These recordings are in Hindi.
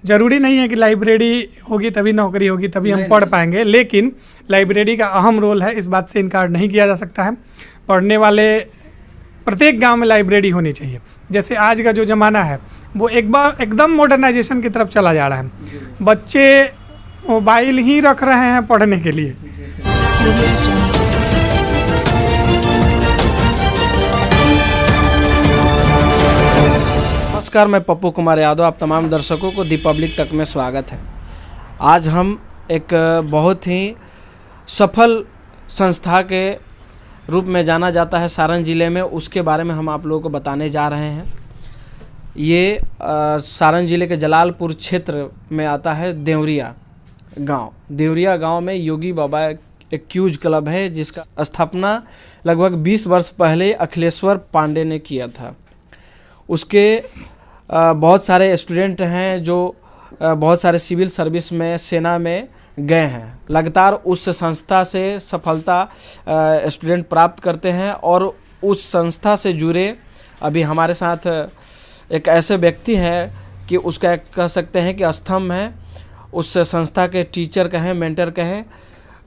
ज़रूरी नहीं है कि लाइब्रेरी होगी तभी नौकरी होगी तभी हम पढ़ पाएंगे, लेकिन लाइब्रेरी का अहम रोल है, इस बात से इनकार नहीं किया जा सकता है। पढ़ने वाले प्रत्येक गांव में लाइब्रेरी होनी चाहिए। जैसे आज का जो ज़माना है वो एक बार एकदम मॉडर्नाइजेशन की तरफ चला जा रहा है, बच्चे मोबाइल ही रख रहे हैं पढ़ने के लिए। नमस्कार, मैं पप्पू कुमार यादव, आप तमाम दर्शकों को दी पब्लिक तक में स्वागत है। आज हम एक बहुत ही सफल संस्था के रूप में जाना जाता है सारण ज़िले में, उसके बारे में हम आप लोगों को बताने जा रहे हैं। ये सारण ज़िले के जलालपुर क्षेत्र में आता है देवरिया गांव। देवरिया गांव में योगी बाबा एक क्यूज क्लब है जिसका स्थापना लगभग 20 वर्ष पहले अखिलेश्वर पांडे ने किया था। उसके बहुत सारे स्टूडेंट हैं जो बहुत सारे सिविल सर्विस में, सेना में गए हैं। लगातार उस संस्था से सफलता स्टूडेंट प्राप्त करते हैं और उस संस्था से जुड़े अभी हमारे साथ एक ऐसे व्यक्ति हैं कि उसका कह सकते हैं कि स्तंभ हैं, उस संस्था के टीचर कहें, मेंटर कहें,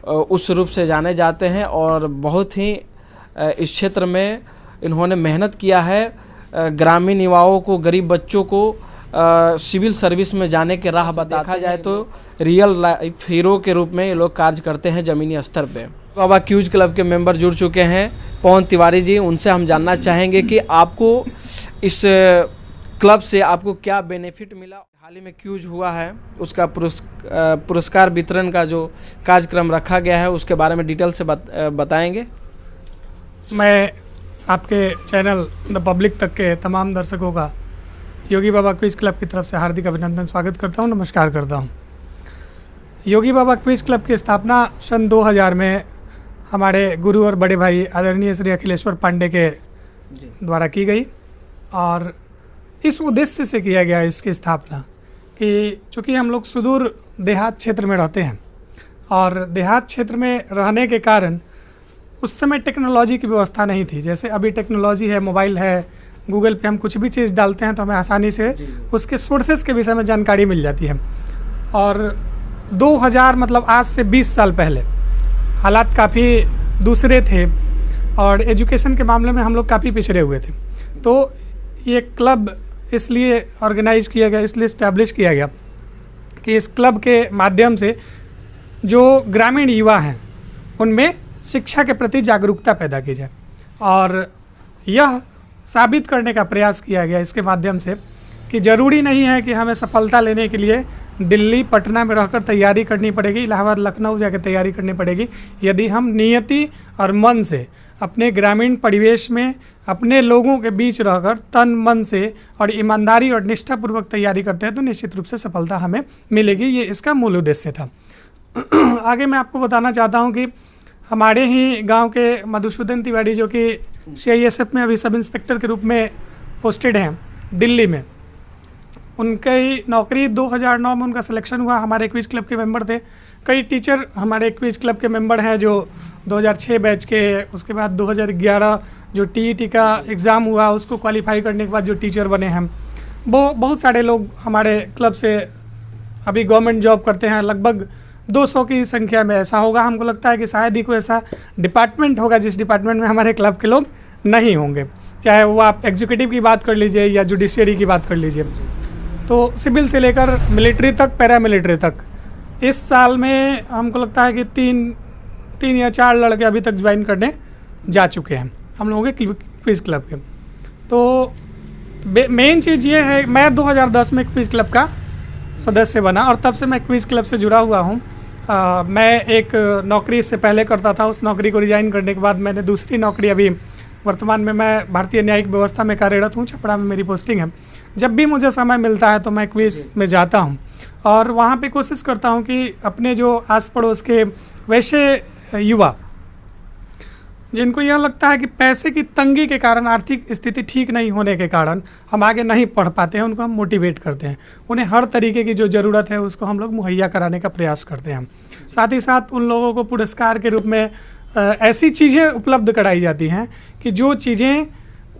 उस रूप से जाने जाते हैं और बहुत ही इस क्षेत्र में इन्होंने मेहनत किया है। ग्रामीण युवाओं को, गरीब बच्चों को सिविल सर्विस में जाने के राह देखा जाए तो रियल लाइफ हीरो के रूप में ये लोग कार्य करते हैं ज़मीनी स्तर पे। बाबा क्यूज क्लब के मेंबर जुड़ चुके हैं, पवन तिवारी जी। उनसे हम जानना चाहेंगे कि आपको इस क्लब से आपको क्या बेनिफिट मिला। हाल ही में क्यूज हुआ है, उसका पुरस्कार वितरण का जो कार्यक्रम रखा गया है उसके बारे में डिटेल से बताएंगे। मैं आपके चैनल द पब्लिक तक के तमाम दर्शकों का योगी बाबा क्विज क्लब की तरफ से हार्दिक अभिनंदन स्वागत करता हूं, नमस्कार करता हूं। योगी बाबा क्विज क्लब की स्थापना सन 2000 में हमारे गुरु और बड़े भाई आदरणीय श्री अखिलेश्वर पांडे के द्वारा की गई और इस उद्देश्य से किया गया इसकी स्थापना कि चूँकि हम लोग सुदूर देहात क्षेत्र में रहते हैं और देहात क्षेत्र में रहने के कारण उस समय टेक्नोलॉजी की व्यवस्था नहीं थी। जैसे अभी टेक्नोलॉजी है, मोबाइल है, गूगल पे हम कुछ भी चीज़ डालते हैं तो हमें आसानी से उसके सोर्सेस के विषय में जानकारी मिल जाती है। और 2000 मतलब आज से 20 साल पहले हालात काफ़ी दूसरे थे और एजुकेशन के मामले में हम लोग काफ़ी पिछड़े हुए थे। तो ये क्लब इसलिए ऑर्गेनाइज किया गया, इसलिए इस्टेब्लिश किया गया कि इस क्लब के माध्यम से जो ग्रामीण युवा हैं उनमें शिक्षा के प्रति जागरूकता पैदा की जाए और यह साबित करने का प्रयास किया गया इसके माध्यम से कि ज़रूरी नहीं है कि हमें सफलता लेने के लिए दिल्ली, पटना में रहकर तैयारी करनी पड़ेगी, इलाहाबाद, लखनऊ जाकर तैयारी करनी पड़ेगी। यदि हम नियति और मन से अपने ग्रामीण परिवेश में अपने लोगों के बीच रहकर तन मन से और ईमानदारी और निष्ठापूर्वक तैयारी करते हैं तो निश्चित रूप से सफलता हमें मिलेगी। ये इसका मूल उद्देश्य था। आगे मैं आपको बताना चाहता हूँ कि हमारे ही गांव के मधुसूदन तिवारी जो कि CISF में अभी सब इंस्पेक्टर के रूप में पोस्टेड हैं दिल्ली में, उनकी नौकरी 2009 में उनका सिलेक्शन हुआ। हमारे क्विज क्लब के मेंबर थे। कई टीचर हमारे क्विज क्लब के मेंबर हैं जो 2006 बैच के, उसके बाद 2011 जो TET का एग्ज़ाम हुआ उसको क्वालिफाई करने के बाद जो टीचर बने हैं, वो बहुत सारे लोग हमारे क्लब से अभी गवर्नमेंट जॉब करते हैं। लगभग 200 की संख्या में ऐसा होगा। हमको लगता है कि शायद ही कोई ऐसा डिपार्टमेंट होगा जिस डिपार्टमेंट में हमारे क्लब के लोग नहीं होंगे, चाहे वो आप एग्जीक्यूटिव की बात कर लीजिए या जुडिशियरी की बात कर लीजिए। तो सिविल से लेकर मिलिट्री तक, पैरामिलिट्री तक इस साल में हमको लगता है कि तीन या 4 लड़के अभी तक ज्वाइन करने जा चुके हैं हम लोगों के क्विज क्लब के। तो मेन चीज़ ये है, मैं 2010 में क्विज क्लब का सदस्य बना और तब से मैं क्विज क्लब से जुड़ा हुआ हूँ। मैं एक नौकरी इससे पहले करता था, उस नौकरी को रिजाइन करने के बाद मैंने दूसरी नौकरी, अभी वर्तमान में मैं भारतीय न्यायिक व्यवस्था में कार्यरत हूँ, छपरा में मेरी पोस्टिंग है। जब भी मुझे समय मिलता है तो मैं क्विज में जाता हूँ और वहाँ पे कोशिश करता हूँ कि अपने जो आस पड़ोस के वैसे युवा जिनको यह लगता है कि पैसे की तंगी के कारण, आर्थिक स्थिति ठीक नहीं होने के कारण हम आगे नहीं पढ़ पाते हैं, उनको हम मोटिवेट करते हैं। उन्हें हर तरीके की जो ज़रूरत है उसको हम लोग मुहैया कराने का प्रयास करते हैं। साथ ही साथ उन लोगों को पुरस्कार के रूप में ऐसी चीज़ें उपलब्ध कराई जाती हैं कि जो चीज़ें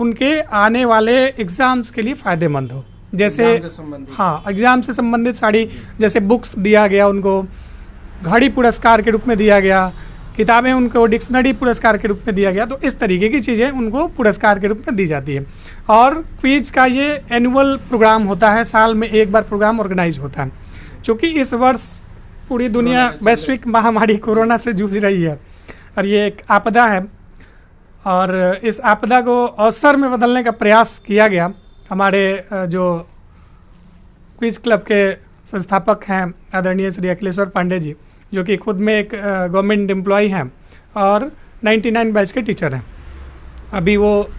उनके आने वाले एग्ज़ाम्स के लिए फ़ायदेमंद हो। जैसे एग्जाम के संबंधित। हाँ, एग्ज़ाम से संबंधित सारी, जैसे बुक्स दिया गया उनको, घड़ी पुरस्कार के रूप में दिया गया, किताबें उनको डिक्शनरी पुरस्कार के रूप में दिया गया। तो इस तरीके की चीज़ें उनको पुरस्कार के रूप में दी जाती है। और क्विज का ये एनुअल प्रोग्राम होता है, साल में एक बार प्रोग्राम ऑर्गेनाइज होता है। चूँकि इस वर्ष पूरी दुनिया वैश्विक महामारी कोरोना से जूझ रही है और ये एक आपदा है, और इस आपदा को अवसर में बदलने का प्रयास किया गया। हमारे जो क्विज क्लब के संस्थापक हैं आदरणीय श्री अखिलेश्वर पांडे जी, जो कि खुद में एक गवर्नमेंट एम्प्लॉय हैं और 99 बैच के टीचर हैं। अभी वो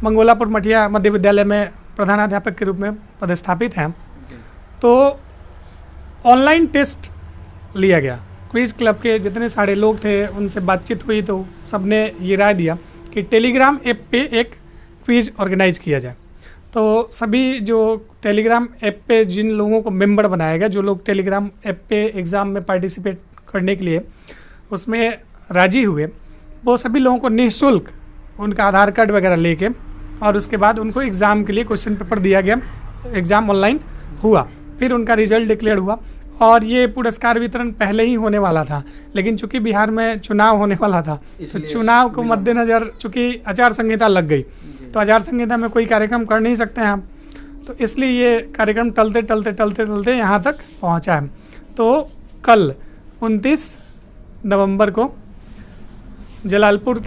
मंगोलापुर मठिया मध्य विद्यालय में प्रधानाध्यापक के रूप में पदस्थापित हैं। तो ऑनलाइन टेस्ट लिया गया। क्विज क्लब के जितने सारे लोग थे उनसे बातचीत हुई तो सबने ये राय दिया कि टेलीग्राम ऐप पे एक क्विज ऑर्गेनाइज किया जाए। तो सभी जो टेलीग्राम ऐप पे जिन लोगों को मेंबर बनाया गया, जो लोग टेलीग्राम ऐप पे एग्ज़ाम में पार्टिसिपेट करने के लिए उसमें राजी हुए, वो सभी लोगों को निःशुल्क उनका आधार कार्ड वगैरह लेके और उसके बाद उनको एग्ज़ाम के लिए क्वेश्चन पेपर दिया गया। एग्ज़ाम ऑनलाइन हुआ, फिर उनका रिजल्ट डिक्लेयर हुआ और ये पुरस्कार वितरण पहले ही होने वाला था, लेकिन चूंकि बिहार में चुनाव होने वाला था तो चुनाव को मद्देनज़र चूंकि आचार संहिता लग गई, तो आचार संहिता में कोई कार्यक्रम कर नहीं सकते हैं हम, तो इसलिए ये कार्यक्रम टलते यहाँ तक पहुँचा है। तो कल 29 नवंबर को जलालपुर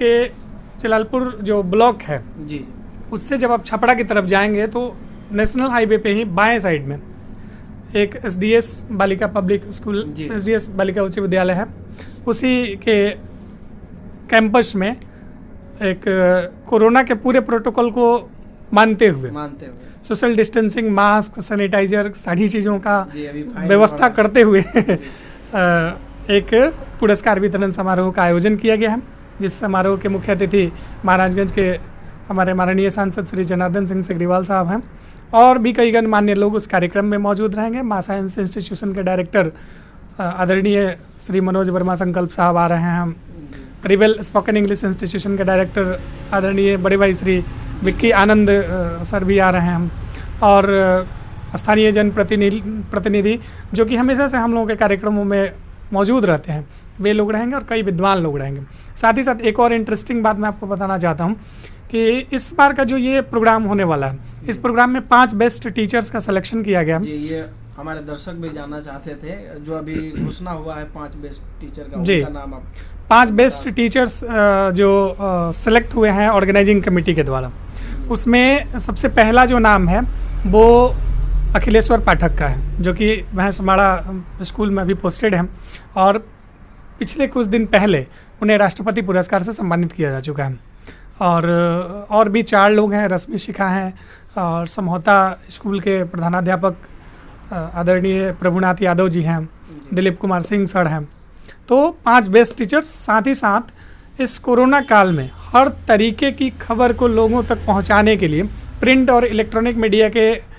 जो ब्लॉक है जी, उससे जब आप छपरा की तरफ जाएंगे तो नेशनल हाईवे पे ही बाएं साइड में एक एसडीएस बालिका पब्लिक स्कूल, एसडीएस बालिका उच्च विद्यालय है, उसी के कैंपस में एक कोरोना के पूरे प्रोटोकॉल को मानते हुए सोशल डिस्टेंसिंग, मास्क, सैनिटाइजर, सारी चीज़ों का व्यवस्था करते हुए एक पुरस्कार वितरण समारोह का आयोजन किया गया है, जिस समारोह के मुख्य अतिथि महाराजगंज के हमारे माननीय सांसद श्री जनार्दन सिंह सिग्रीवाल साहब हैं और भी कई गणमान्य लोग उस कार्यक्रम में मौजूद रहेंगे। माँ साइंस इंस्टीट्यूशन के डायरेक्टर आदरणीय श्री मनोज वर्मा संकल्प साहब आ रहे हैं। रिबेल स्पोकन इंग्लिश इंस्टीट्यूशन के डायरेक्टर आदरणीय बड़े भाई श्री विक्की आनंद सर भी आ रहे हैं और स्थानीय जन प्रतिनिधि जो कि हमेशा से हम लोगों के कार्यक्रमों में मौजूद रहते हैं, वे लोग रहेंगे और कई विद्वान लोग रहेंगे। साथ ही साथ एक और इंटरेस्टिंग बात मैं आपको बताना चाहता हूँ कि इस बार का जो ये प्रोग्राम होने वाला है, इस प्रोग्राम में 5 बेस्ट टीचर्स का सिलेक्शन किया गया। जी, ये हमारे दर्शक भी जानना चाहते थे, जो अभी घोषणा हुआ है 5 बेस्ट टीचर का, जी, उनका नाम आप 5 बेस्ट टीचर्स जो सेलेक्ट हुए हैं ऑर्गेनाइजिंग कमेटी के द्वारा, उसमें सबसे पहला जो नाम है वो अखिलेश्वर पाठक का है, जो कि भैंसमाड़ा स्कूल में अभी पोस्टेड हैं और पिछले कुछ दिन पहले उन्हें राष्ट्रपति पुरस्कार से सम्मानित किया जा चुका है। और भी 4 लोग हैं, रश्मि शिखा हैं और समहोता स्कूल के प्रधानाध्यापक आदरणीय प्रभुनाथ यादव जी हैं, दिलीप कुमार सिंह सर हैं। तो 5 बेस्ट टीचर्स। साथ ही साथ इस कोरोना काल में हर तरीके की खबर को लोगों तक पहुंचाने के लिए प्रिंट और इलेक्ट्रॉनिक मीडिया के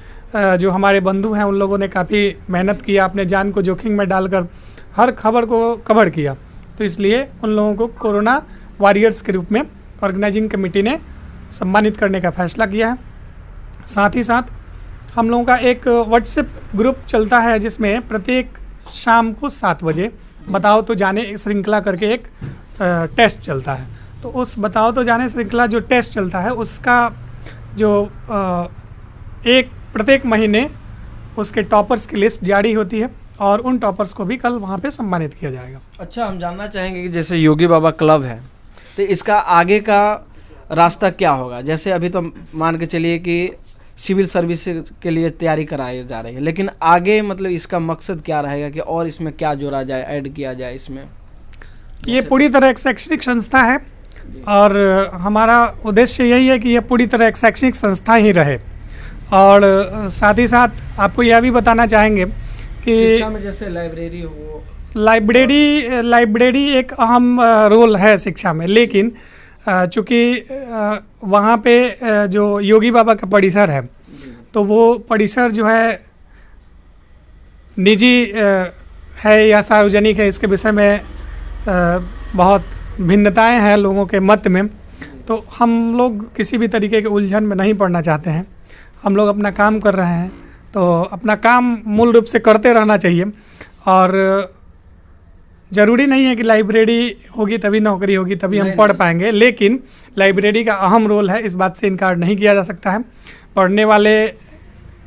जो हमारे बंधु हैं उन लोगों ने काफ़ी मेहनत किया, अपने जान को जोखिम में डालकर हर खबर को कवर किया। तो इसलिए उन लोगों को कोरोना वॉरियर्स के रूप में ऑर्गेनाइजिंग कमेटी ने सम्मानित करने का फैसला किया है। साथ ही साथ हम लोगों का एक व्हाट्सएप ग्रुप चलता है जिसमें प्रत्येक शाम को 7 बजे बताओ तो जाने श्रृंखला करके एक टेस्ट चलता है। तो उस बताओ तो जाने श्रृंखला जो टेस्ट चलता है उसका जो एक प्रत्येक महीने उसके टॉपर्स की लिस्ट जारी होती है और उन टॉपर्स को भी कल वहाँ पे सम्मानित किया जाएगा। अच्छा, हम जानना चाहेंगे कि जैसे योगी बाबा क्लब है तो इसका आगे का रास्ता क्या होगा? जैसे अभी तो मान के चलिए कि सिविल सर्विस के लिए तैयारी कराई जा रही है, लेकिन आगे मतलब इसका मकसद क्या रहेगा कि और इसमें क्या जोड़ा जाए, ऐड किया जाए इसमें? ये पूरी तरह एक शैक्षणिक संस्था है और हमारा उद्देश्य यही है कि ये पूरी तरह एक शैक्षणिक संस्था ही रहे। और साथ ही साथ आपको यह भी बताना चाहेंगे कि शिक्षा में जैसे लाइब्रेरी हो, लाइब्रेरी एक अहम रोल है शिक्षा में, लेकिन चूँकि वहाँ पे जो योगी बाबा का परिसर है तो वो परिसर जो है निजी है या सार्वजनिक है, इसके विषय में बहुत भिन्नताएं हैं लोगों के मत में। तो हम लोग किसी भी तरीके के उलझन में नहीं पड़ना चाहते हैं। हम लोग अपना काम कर रहे हैं तो अपना काम मूल रूप से करते रहना चाहिए। और ज़रूरी नहीं है कि लाइब्रेरी होगी तभी नौकरी होगी, तभी हम पढ़ पाएंगे, लेकिन लाइब्रेरी का अहम रोल है, इस बात से इनकार नहीं किया जा सकता है। पढ़ने वाले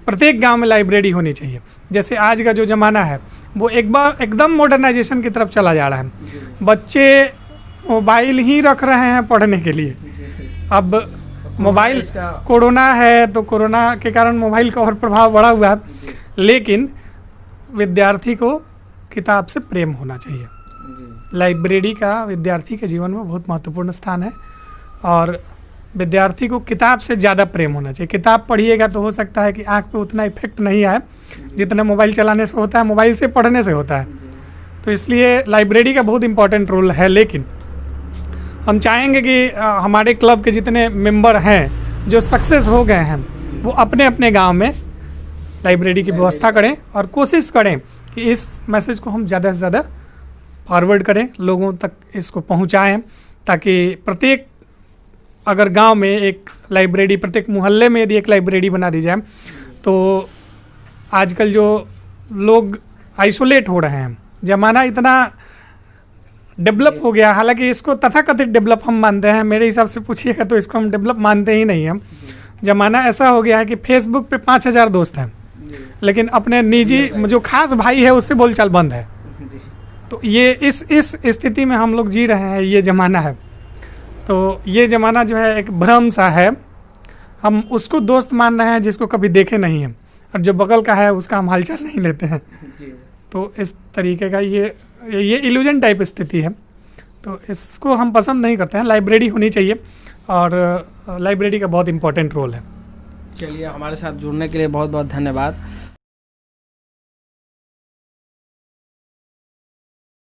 प्रत्येक गांव में लाइब्रेरी होनी चाहिए। जैसे आज का जो ज़माना है वो एक बार एकदम मॉडर्नाइजेशन की तरफ चला जा रहा है। बच्चे मोबाइल ही रख रहे हैं पढ़ने के लिए। अब मोबाइल, कोरोना है तो कोरोना के कारण मोबाइल का और प्रभाव बढ़ा हुआ है, लेकिन विद्यार्थी को किताब से प्रेम होना चाहिए। लाइब्रेरी का विद्यार्थी के जीवन में बहुत महत्वपूर्ण स्थान है और विद्यार्थी को किताब से ज़्यादा प्रेम होना चाहिए। किताब पढ़िएगा तो हो सकता है कि आँख पे उतना इफेक्ट नहीं आए जितना मोबाइल चलाने से होता है, मोबाइल से पढ़ने से होता है। तो इसलिए लाइब्रेरी का बहुत इम्पोर्टेंट रोल है। लेकिन हम चाहेंगे कि हमारे क्लब के जितने मेंबर हैं जो सक्सेस हो गए हैं वो अपने अपने गांव में लाइब्रेरी की व्यवस्था करें और कोशिश करें कि इस मैसेज को हम ज़्यादा से ज़्यादा फॉरवर्ड करें, लोगों तक इसको पहुंचाएं, ताकि प्रत्येक अगर गांव में एक लाइब्रेरी, प्रत्येक मोहल्ले में यदि एक लाइब्रेरी बना दी जाए तो आजकल जो लोग आइसोलेट हो रहे हैं, ज़माना इतना डेवलप हो गया, हालांकि इसको तथाकथित डेवलप हम मानते हैं, मेरे हिसाब से पूछिएगा तो इसको हम डेवलप मानते ही नहीं हैं। ज़माना ऐसा हो गया है कि फेसबुक पे 5000 दोस्त हैं, लेकिन अपने निजी जो खास भाई है उससे बोलचाल बंद है। तो ये इस स्थिति में हम लोग जी रहे हैं, ये ज़माना है। तो ये ज़माना जो है एक भ्रम सा है, हम उसको दोस्त मान रहे हैं जिसको कभी देखे नहीं हैं, और जो बगल का है उसका हम हालचाल नहीं लेते हैं। तो इस तरीके का ये इल्यूजन टाइप स्थिति है, तो इसको हम पसंद नहीं करते हैं। लाइब्रेरी होनी चाहिए और लाइब्रेरी का बहुत इम्पोर्टेंट रोल है। चलिए, हमारे साथ जुड़ने के लिए बहुत बहुत धन्यवाद।